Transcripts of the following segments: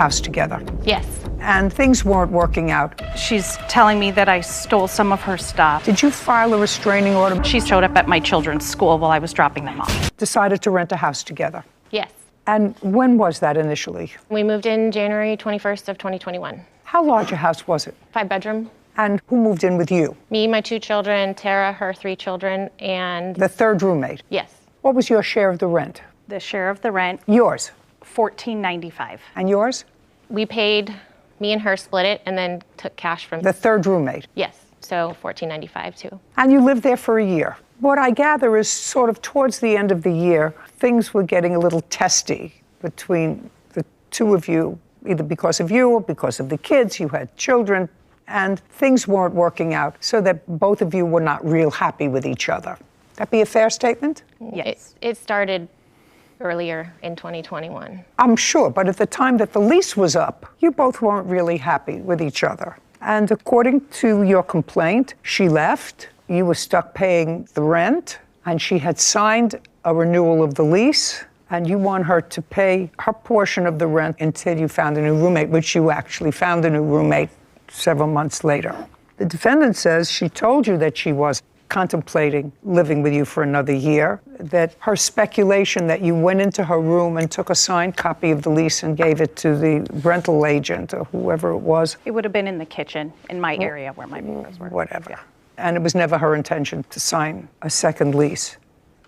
house together. Yes. And things weren't working out. She's telling me that I stole some of her stuff. Did you file a restraining order? She showed up at my children's school while I was dropping them off. Decided to rent a house together. Yes. And when was that initially? We moved in January 21st of 2021. How large a house was it? 5-bedroom. And who moved in with you? Me, my 2 children, Tara, her 3 children, and... The third roommate? Yes. What was your share of the rent? The share of the rent, Yours? $14.95. And yours? We paid, me and her split it, and then took cash from... The third roommate? Yes, so $14.95 too. And you lived there for a year. What I gather is sort of towards the end of the year, things were getting a little testy between the two of you, either because of you or because of the kids. You had children, and things weren't working out, so that both of you were not real happy with each other. That be a fair statement? Yes. It started earlier in 2021. I'm sure, but at the time that the lease was up, you both weren't really happy with each other. And according to your complaint, she left, you were stuck paying the rent, and she had signed a renewal of the lease, and you want her to pay her portion of the rent until you found a new roommate, which you actually found a new roommate several months later. The defendant says she told you that she was contemplating living with you for another year, that her speculation that you went into her room and took a signed copy of the lease and gave it to the rental agent or whoever it was. It would have been in the kitchen in my area where my papers were. Whatever. Yeah. And it was never her intention to sign a second lease.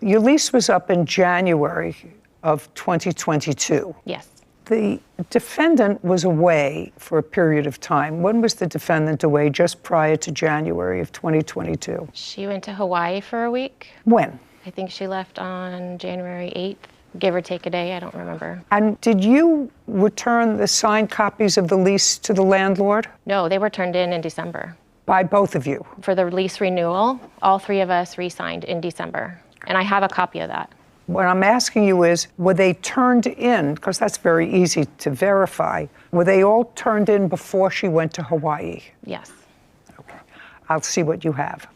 Your lease was up in January of 2022. Yes. The defendant was away for a period of time. When was the defendant away? Just prior to January of 2022. She went to Hawaii for a week. When? I think she left on January 8th, give or take a day, I don't remember. And did you return the signed copies of the lease to the landlord? No, they were turned in December. By both of you? For the lease renewal, all 3 of us re-signed in December. And I have a copy of that. What I'm asking you is, were they turned in, because that's very easy to verify, were they all turned in before she went to Hawaii? Yes. Okay. I'll see what you have.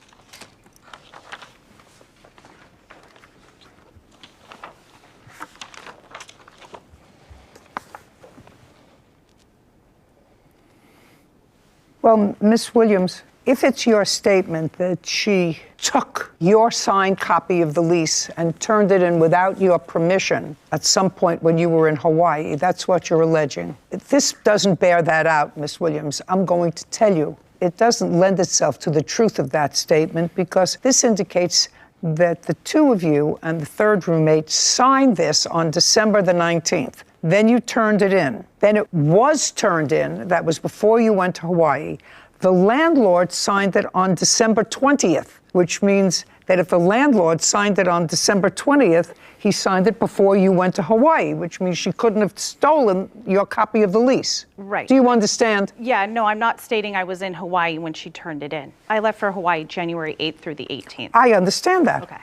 Well, Ms. Williams, if it's your statement that she took your signed copy of the lease and turned it in without your permission at some point when you were in Hawaii, that's what you're alleging. If this doesn't bear that out, Ms. Williams, I'm going to tell you it doesn't lend itself to the truth of that statement, because this indicates that the 2 of you and the third roommate signed this on December the 19th. Then you turned it in. Then it was turned in. That was before you went to Hawaii. The landlord signed it on December 20th, which means that if the landlord signed it on December 20th, he signed it before you went to Hawaii, which means she couldn't have stolen your copy of the lease. Right. Do you understand? Yeah, no, I'm not stating I was in Hawaii when she turned it in. I left for Hawaii January 8th through the 18th. I understand that. Okay.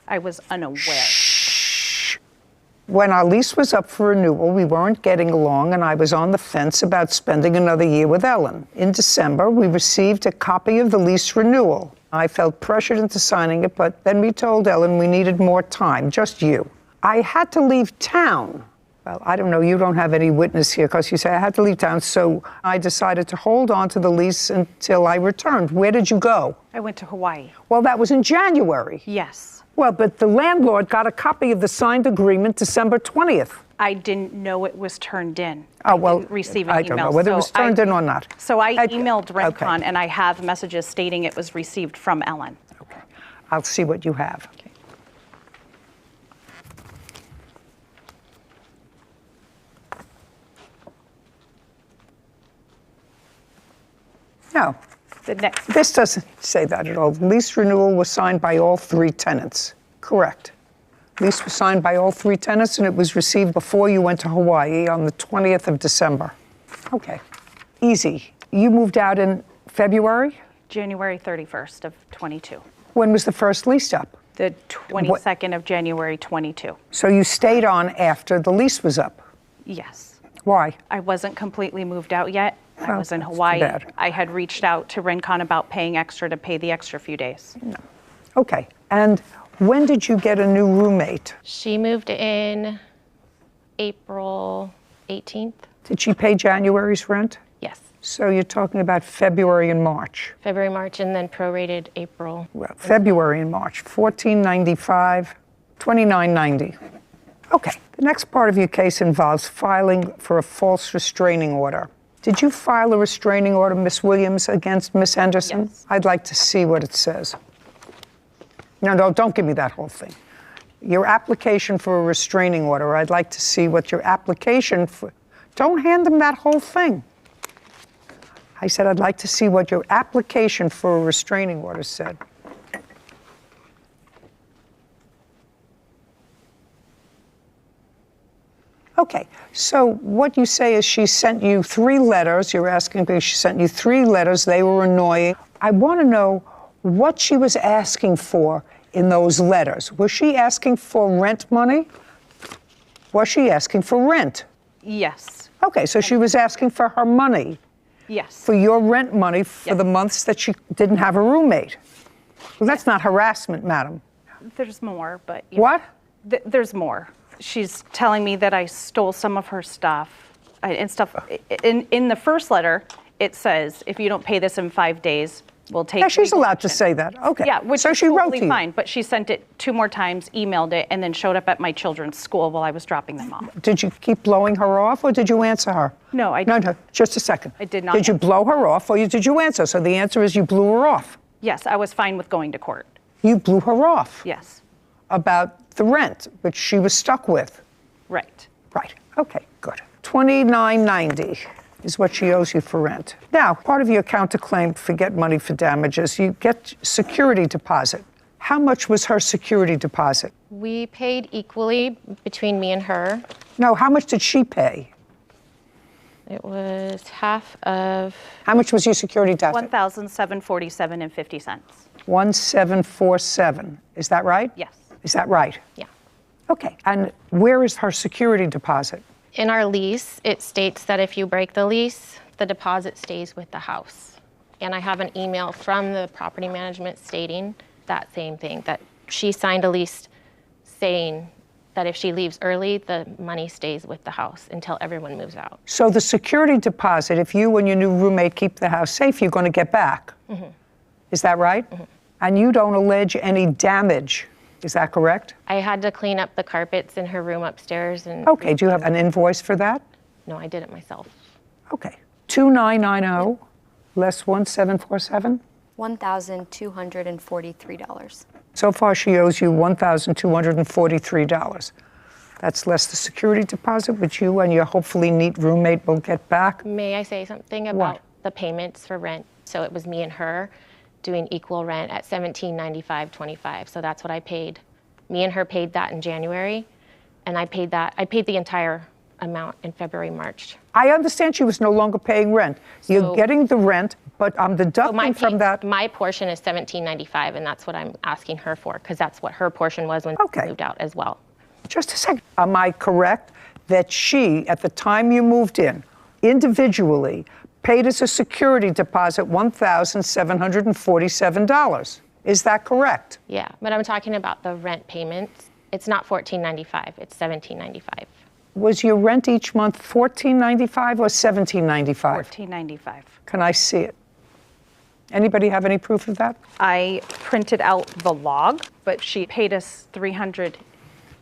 I was unaware. When our lease was up for renewal, we weren't getting along, and I was on the fence about spending another year with Ellen. In December, we received a copy of the lease renewal. I felt pressured into signing it, but then we told Ellen we needed more time, just you. I had to leave town. Well, I don't know, you don't have any witness here because you say I had to leave town, so I decided to hold on to the lease until I returned. Where did you go? I went to Hawaii. Well, that was in January. Yes. Well, but the landlord got a copy of the signed agreement December 20th. I didn't know it was turned in. Oh, well, I didn't receive an I email. don't know whether it was turned in or not. So I Okay. emailed Rentcon, Okay. and I have messages stating it was received from Ellen. Okay. I'll see what you have. Okay. No, The next, this doesn't say that at all. Lease renewal was signed by all 3 tenants. Correct. Lease was signed by all 3 tenants, and it was received before you went to Hawaii on the 20th of December. Okay. Easy. You moved out in February? January 31st of 22. When was the first lease up? The 22nd of January 22. So you stayed on after the lease was up. Yes. Why? I wasn't completely moved out yet. I Oh, was in that's too Hawaii. bad. I had reached out to Rincon about paying extra to pay the extra few days. Okay. And when did you get a new roommate? She moved in April 18th. Did she pay January's rent? Yes. So you're talking about February and March. February, March, and then prorated April. Well, February and March, $14.95, $29.90. Okay, the next part of your case involves filing for a false restraining order. Did you file a restraining order, Miss Williams, against Miss Henderson? Yes. I'd like to see what it says. No, don't give me that whole thing. Your application for a restraining order, I'd like to see what your application for... Don't hand them that whole thing. I said I'd like to see what your application for a restraining order said. Okay, so what you say is she sent you 3 letters. You're asking because she sent you 3 letters. They were annoying. I want to know what she was asking for in those letters. Was she asking for rent money? Was she asking for rent? Yes. Okay, so she was asking for her money, Yes. for your rent money for Yes. the months that she didn't have a roommate. Well, that's not harassment, madam. There's more, but What? There's more. She's telling me that I stole some of her stuff and stuff. In the first letter, it says if you don't pay this in 5 days, we'll take. Yeah, she's legal allowed to action. say that. Okay. Yeah, which so is she wrote totally to you. fine. But she sent it 2 more times, emailed it, and then showed up at my children's school while I was dropping them off. Did you keep blowing her off, or did you answer her? No, I No, just a second. I did not Did you answer. blow her off, or did you answer? So the answer is you blew her off. Yes, I was fine with going to court. You blew her off Yes, about the rent, which she was stuck with. right. Right. Okay, good. $29.90 is what she owes you for rent. Now, part of your counterclaim, forget money for damages, you get security deposit. How much was her security deposit? We paid equally between me and her. No, how much did she pay? It was half of, How much was your security deposit? $1,747.50. 1747. Is that right? Yes. Is that right? yeah. Okay. And where is her security deposit? In our lease, it states that if you break the lease, the deposit stays with the house. And I have an email from the property management stating that same thing, that she signed a lease saying that if she leaves early, the money stays with the house until everyone moves out. So the security deposit, if you and your new roommate keep the house safe, you're going to get back. Mm-hmm. Is that right? Mm-hmm. And you don't allege any damage. Is that correct? I had to clean up the carpets in her room upstairs and... Okay, do you have an invoice for that? No, I did it myself. Okay. 2990 less 1747? $1,243. So far she owes you $1,243. That's less the security deposit, which you and your hopefully neat roommate will get back. May I say something about the payments for rent? So it was me and her doing equal rent at $1795.25. So that's what I paid. Me and her paid that in January, and I paid the entire amount in February, March. I understand she was no longer paying rent. You're So- getting the rent, but I'm deducting from that. My portion is $1795, and that's what I'm asking her for, because that's what her portion was when Okay. she moved out as well. Just a second. Am I correct that she, at the time you moved in, individually paid as a security deposit $1,747? Is that correct? Yeah, but I'm talking about the rent payments. It's not $1495, it's $1795. Was your rent each month $14.95 or $17.95? $14.95. Can I see it? Anybody have any proof of that? I printed out the log, but she paid us $300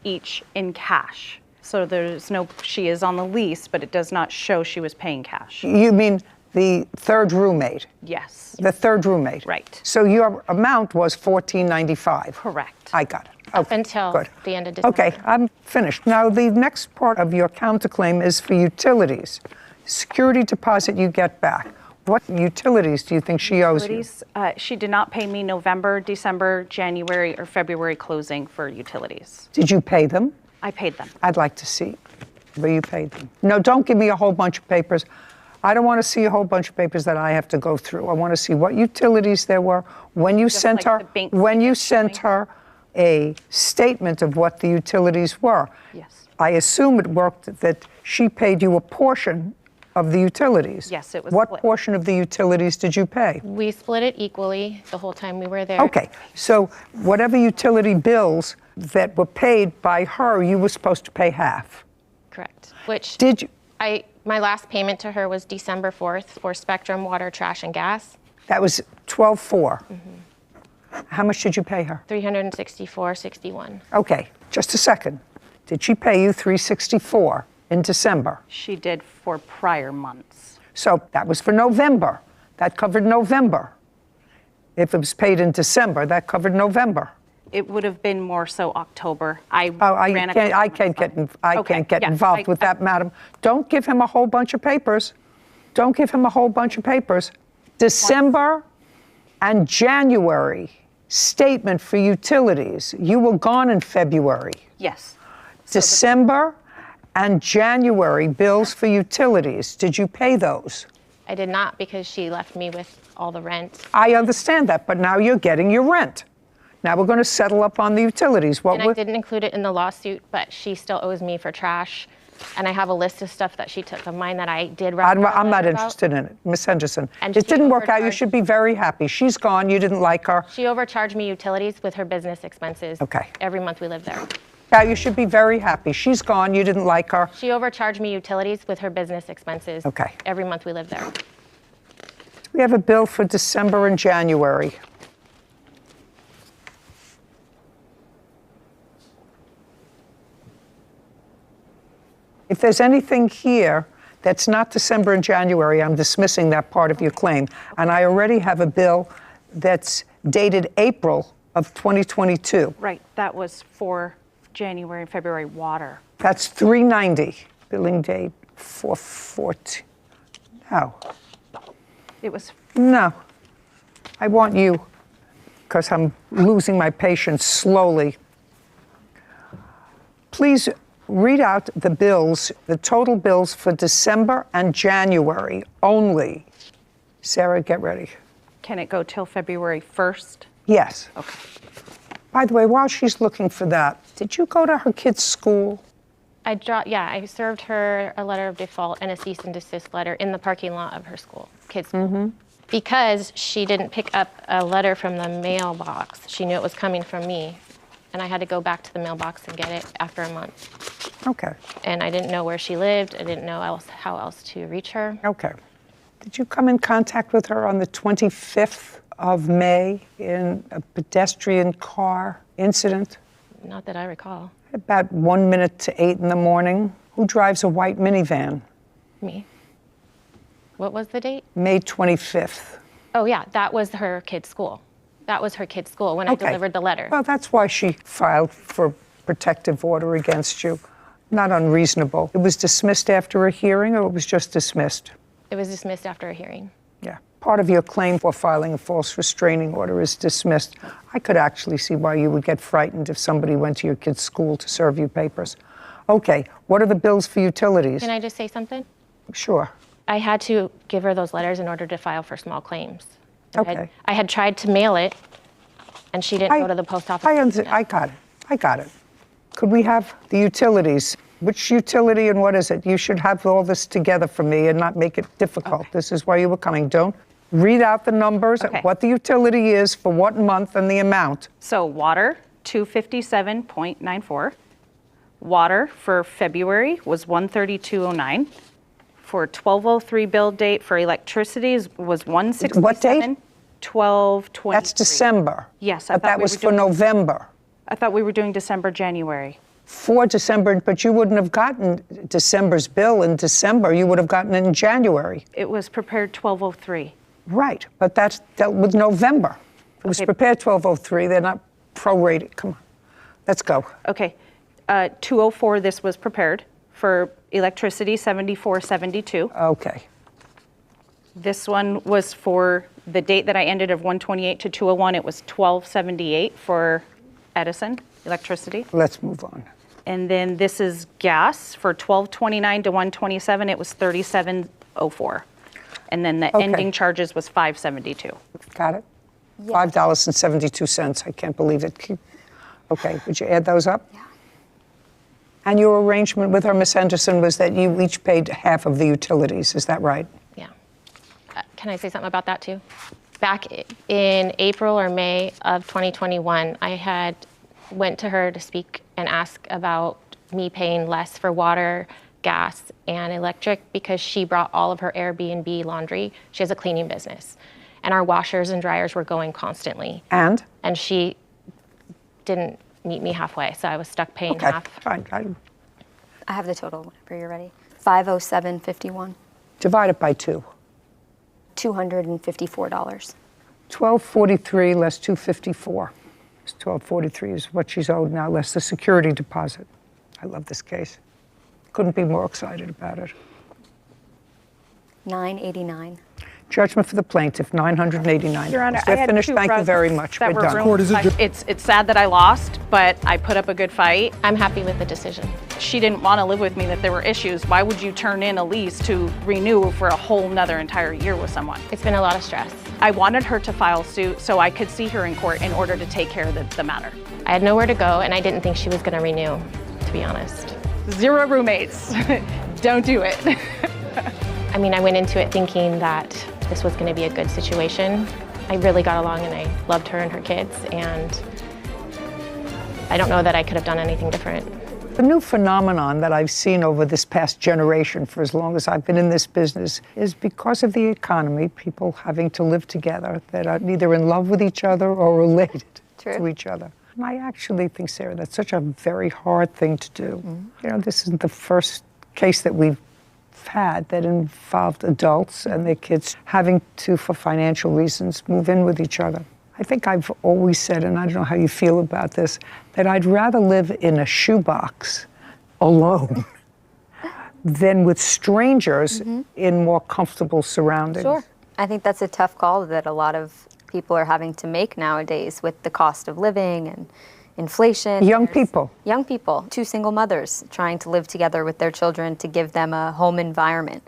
each in cash. So there's no, she is on the lease, but it does not show she was paying cash. You mean the third roommate? Yes, The third roommate? Right. So your amount was $14.95? correct. I got it. Up Okay, until good. the end of December. Okay, I'm finished. Now, the next part of your counterclaim is for utilities. Security deposit you get back. What utilities do you think she owes you? Utilities, she did not pay me November, December, January, or February closing for utilities. Did you pay them? I paid them. I'd like to see where you paid them. No, don't give me a whole bunch of papers. I don't want to see a whole bunch of papers that I have to go through. I want to see what utilities there were, when you sent like her, the bank when you statement sent her a statement of what the utilities were. Yes. I assume it worked that she paid you a portion of the utilities. Yes, it was What split. portion of the utilities did you pay? We split it equally the whole time we were there. Okay, so whatever utility bills that were paid by her, you were supposed to pay half. Correct. Which Did you? My last payment to her was December 4th for Spectrum Water, Trash, and Gas, That was 12/4. How much did you pay her? $364.61. Okay, just a second. Did she pay you $364 in December? She did for prior months. So that was for November. That covered November. If it was paid in December, that covered November. It would have been more so October. I can't get involved with that, madam. Don't give him a whole bunch of papers. Don't give him a whole bunch of papers. December and January statement for utilities. You were gone in February. Yes. December and January bills for utilities. Did you pay those? I did not because she left me with all the rent. I understand that, but now you're getting your rent. Now we're going to settle up on the utilities. And I didn't include it in the lawsuit, but she still owes me for trash. And I have a list of stuff that she took of mine that I did write. I'm not interested in it, Miss Henderson. And it she didn't work out. You overcharged- should be very happy. She's gone. You didn't like her. She overcharged me utilities with her business expenses. Okay. Every month we lived there. Yeah, you should be very happy. She's gone. You didn't like her. She overcharged me utilities with her business expenses. Okay. Every month we lived there. We have a bill for December and January. If there's anything here that's not December and January, I'm dismissing that part of your claim. And I already have a bill that's dated April of 2022. Right, that was for January and February water. That's $390. Billing date 4/14. No, It was, no. I want you, because I'm losing my patience slowly. Please read out the bills, the total bills for December and January only. Sarah, get ready. can it go till February 1st? Yes. Okay. By the way, while she's looking for that, did you go to her kid's school? I served her a letter of default and a cease and desist letter in the parking lot of her school, kids' school. Because she didn't pick up a letter from the mailbox. She knew it was coming from me. And I had to go back to the mailbox and get it after a month. Okay. And I didn't know where she lived. I didn't know how else to reach her. Okay. Did you come in contact with her on the 25th of May in a pedestrian car incident? Not that I recall. About 1 minute to 8 in the morning. Who drives a white minivan? Me. What was the date? May 25th. Oh, yeah, that was her kid's school. That was her kid's school when I delivered the letter. Well, that's why she filed for protective order against you. Not unreasonable. It was dismissed after a hearing, or it was just dismissed? It was dismissed after a hearing. Yeah. Part of your claim for filing a false restraining order is dismissed. I could actually see why you would get frightened if somebody went to your kid's school to serve you papers. Okay, what are the bills for utilities? Can I just say something? Sure. I had to give her those letters in order to file for small claims. Okay. I had tried to mail it, and she didn't go to the post office. I got it. Could we have the utilities? Which utility and what is it? You should have all this together for me and not make it difficult. Okay. This is why you were coming. Don't read out the numbers, Okay. what the utility is for what month and the amount. So water, 257.94. Water for February was 132.09. For 12/03 bill date for electricity was 167. What date? 12/23. That's December. Yes, I But thought that we was were for doing- November. I thought we were doing December, January. For December, but you wouldn't have gotten December's bill in December. You would have gotten it in January. It was prepared 12/03. Right, but that's dealt with November. It was Okay. prepared 12/03. They're not prorated. Come on, let's go. Okay, 2/04 this was prepared for electricity, 74.72. Okay. This one was for the date that I ended of 128 to 201. It was 12.78 for Edison electricity. Let's move on. And then this is gas for 12.29 to 127. It was 37.04. And then the Okay. ending charges was 5.72. Got it? $5.72. I can't believe it. Okay, would you add those up? Yeah. And your arrangement with her, Ms. Henderson, was that you each paid half of the utilities. Is that right? Yeah. Can I say something about that too? Back in April or May of 2021, went to her to speak and ask about me paying less for water, gas and electric because she brought all of her Airbnb laundry. She has a cleaning business. And our washers and dryers were going constantly. And? And she didn't meet me halfway, so I was stuck paying Okay, half. fine. I have the total whenever you're ready. 507.51. Divide it by 2. $254. 1243 less 254. 1243 is what she's owed now, less the security deposit. I love this case. Couldn't be more excited about it. $989. Judgment for the plaintiff, $989. Your Honor, We're I had finished. two Thank you rugs very much. that We're were done. ruined. Court, is it ju- It's sad that I lost, but I put up a good fight. I'm happy with the decision. She didn't want to live with me, that there were issues. Why would you turn in a lease to renew for a whole nother entire year with someone? It's been a lot of stress. I wanted her to file suit so I could see her in court in order to take care of the matter. I had nowhere to go, and I didn't think she was going to renew, to be honest. 0 roommates. Don't do it. I mean, I went into it thinking that this was going to be a good situation. I really got along, and I loved her and her kids, and I don't know that I could have done anything different. The new phenomenon that I've seen over this past generation, for as long as I've been in this business, is because of the economy, people having to live together that are neither in love with each other or related True. to each other. And I actually think, Sarah, that's such a very hard thing to do. You know, this isn't the first case that we've had that involved adults and their kids having to, for financial reasons, move in with each other. I think I've always said, and I don't know how you feel about this, that I'd rather live in a shoebox alone than with strangers in more comfortable surroundings. Sure. I think that's a tough call that a lot of people are having to make nowadays with the cost of living and inflation. Young There's people. Young people, 2 single mothers trying to live together with their children to give them a home environment.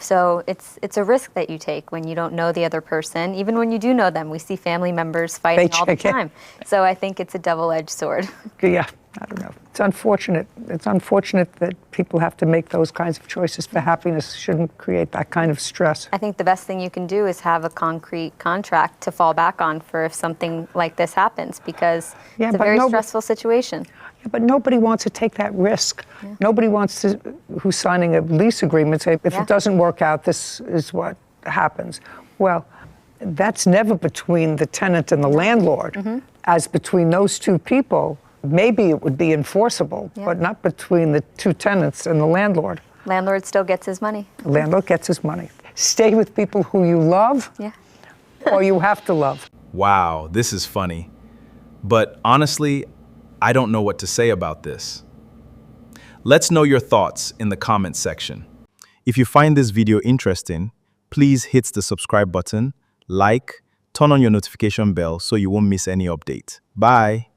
So it's a risk that you take when you don't know the other person. Even when you do know them, we see family members fighting all the check in. time. So I think it's a double-edged sword. Yeah, I don't know. It's unfortunate. It's unfortunate that people have to make those kinds of choices for happiness. Shouldn't create that kind of stress. I think the best thing you can do is have a concrete contract to fall back on for if something like this happens, because Yeah, it's a but very nobody- stressful situation. Yeah, but nobody wants to take that risk. Nobody wants to, who's signing a lease agreement, say, if Yeah. it doesn't work out, this is what happens. Well, that's never between the tenant and the landlord. As between those two people, maybe it would be enforceable, Yeah. but not between the two tenants and the landlord. Landlord still gets his money. The landlord gets his money. Stay with people who you love Yeah. or you have to love. Wow, this is funny. But honestly, I don't know what to say about this. Let's know your thoughts in the comments section. If you find this video interesting, please hit the subscribe button, like, turn on your notification bell so you won't miss any update. Bye.